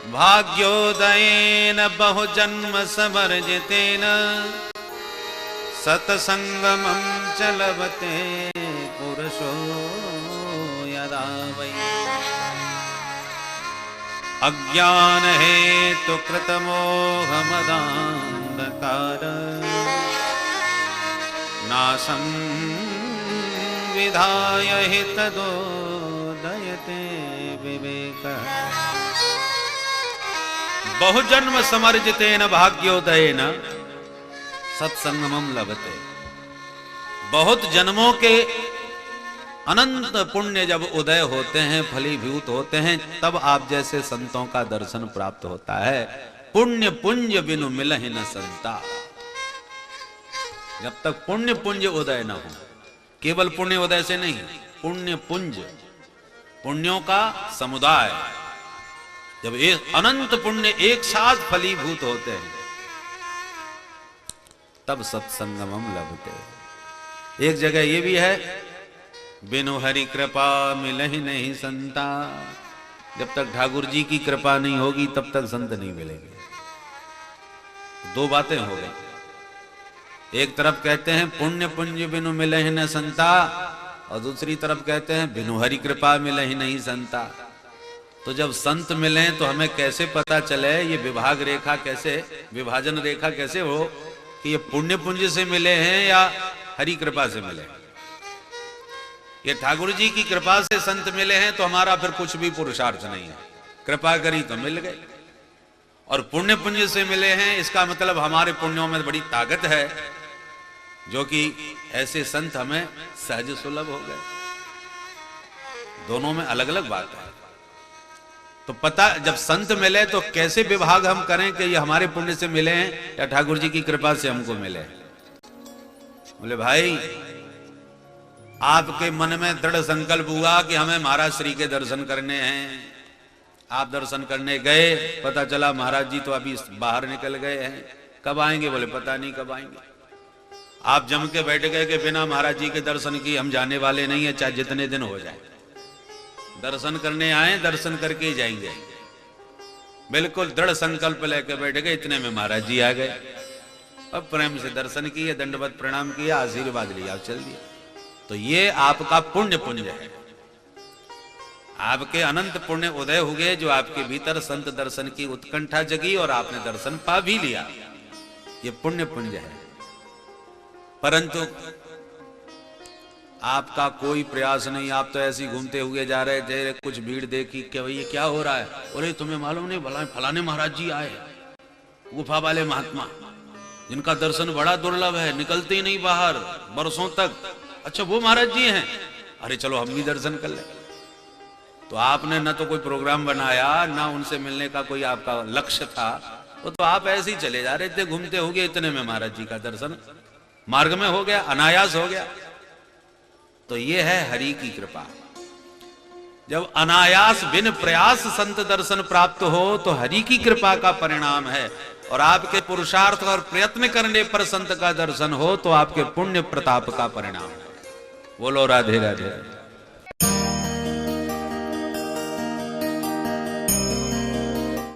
भाग्योदयेन बहुजन्म समर्जितेन सत्संगमं च लभते पुरुषो यदा वै अज्ञान हेतु कृतमोहमदान्धकार नाशं विधाय हि तदोदयते विवेकः। बहुजन्म समर्जितेन भाग्योदयेन सत्संगमं लभते। बहुत जन्मों के अनंत पुण्य जब उदय होते हैं, फलीभूत होते हैं, तब आप जैसे संतों का दर्शन प्राप्त होता है। पुण्य पुंज बिनु मिलहि न संता। जब तक पुण्य पुंज उदय न हो, केवल पुण्य उदय से नहीं, पुण्य पुंज, पुण्यों का समुदाय, जब एक अनंत पुण्य एक साथ फलीभूत होते हैं तब सत्संगमम लभते। एक जगह ये भी है, बिनु हरि कृपा मिलहि नहीं संता। जब तक ठाकुर जी की कृपा नहीं होगी तब तक संत नहीं मिलेंगे। दो बातें हो गई। एक तरफ कहते हैं पुण्य पुंज बिनु मिलहि न संता, और दूसरी तरफ कहते हैं बिनु हरि कृपा मिलहि नहीं संता। तो जब संत मिले तो हमें कैसे पता चले, ये विभाग रेखा कैसे, विभाजन रेखा कैसे हो कि ये पुण्य पुंज से मिले हैं या हरि कृपा से मिले हैं। ये ठाकुर जी की कृपा से संत मिले हैं तो हमारा फिर कुछ भी पुरुषार्थ नहीं है, कृपा करी तो मिल गए। और पुण्य पुंज से मिले हैं इसका मतलब हमारे पुण्यों में बड़ी ताकत है, जो कि ऐसे संत हमें सहज सुलभ हो गए। दोनों में अलग अलग बात है। तो पता, जब संत मिले तो कैसे विभाग हम करें कि ये हमारे पुण्य से मिले हैं या ठाकुर जी की कृपा से हमको मिले। बोले भाई, आपके मन में दृढ़ संकल्प हुआ कि हमें महाराज श्री के दर्शन करने हैं। आप दर्शन करने गए, पता चला महाराज जी तो अभी बाहर निकल गए हैं, कब आएंगे? बोले पता नहीं कब आएंगे। आप जम के बैठ गए कि बिना महाराज जी के दर्शन की हम जाने वाले नहीं है, चाहे जितने दिन हो जाए। दर्शन करने आए, दर्शन करके ही जाएंगे। बिल्कुल दृढ़ संकल्प लेकर बैठ गए, इतने में महाराज जी आ गए। अब प्रेम से दर्शन किए, दंडवत प्रणाम किया, आशीर्वाद लिया, चल दिया। तो ये आपका पुण्य पुंज है। आपके अनंत पुण्य उदय हो गए, जो आपके भीतर संत दर्शन की उत्कंठा जगी और आपने दर्शन पा भी लिया। ये पुण्य पुंज है। परंतु आपका कोई प्रयास नहीं, आप तो ऐसे ही घूमते हुए जा रहे थे, कुछ भीड़ देखी कि भाई ये क्या हो रहा है। अरे तुम्हें मालूम नहीं, फलाने महाराज जी आए, गुफा वाले महात्मा, जिनका दर्शन बड़ा दुर्लभ है, निकलते ही नहीं बाहर बरसों तक। अच्छा वो महाराज जी हैं, अरे चलो हम भी दर्शन कर ले। तो आपने न तो कोई प्रोग्राम बनाया, ना उनसे मिलने का कोई आपका लक्ष्य था, वो तो आप ऐसे ही चले जा रहे थे, घूमते हो गए, इतने में महाराज जी का दर्शन मार्ग में हो गया, अनायास हो गया। तो ये है हरि की कृपा। जब अनायास बिन प्रयास संत दर्शन प्राप्त हो तो हरि की कृपा का परिणाम है। और आपके पुरुषार्थ और प्रयत्न करने पर संत का दर्शन हो तो आपके पुण्य प्रताप का परिणाम है। बोलो राधे राधे।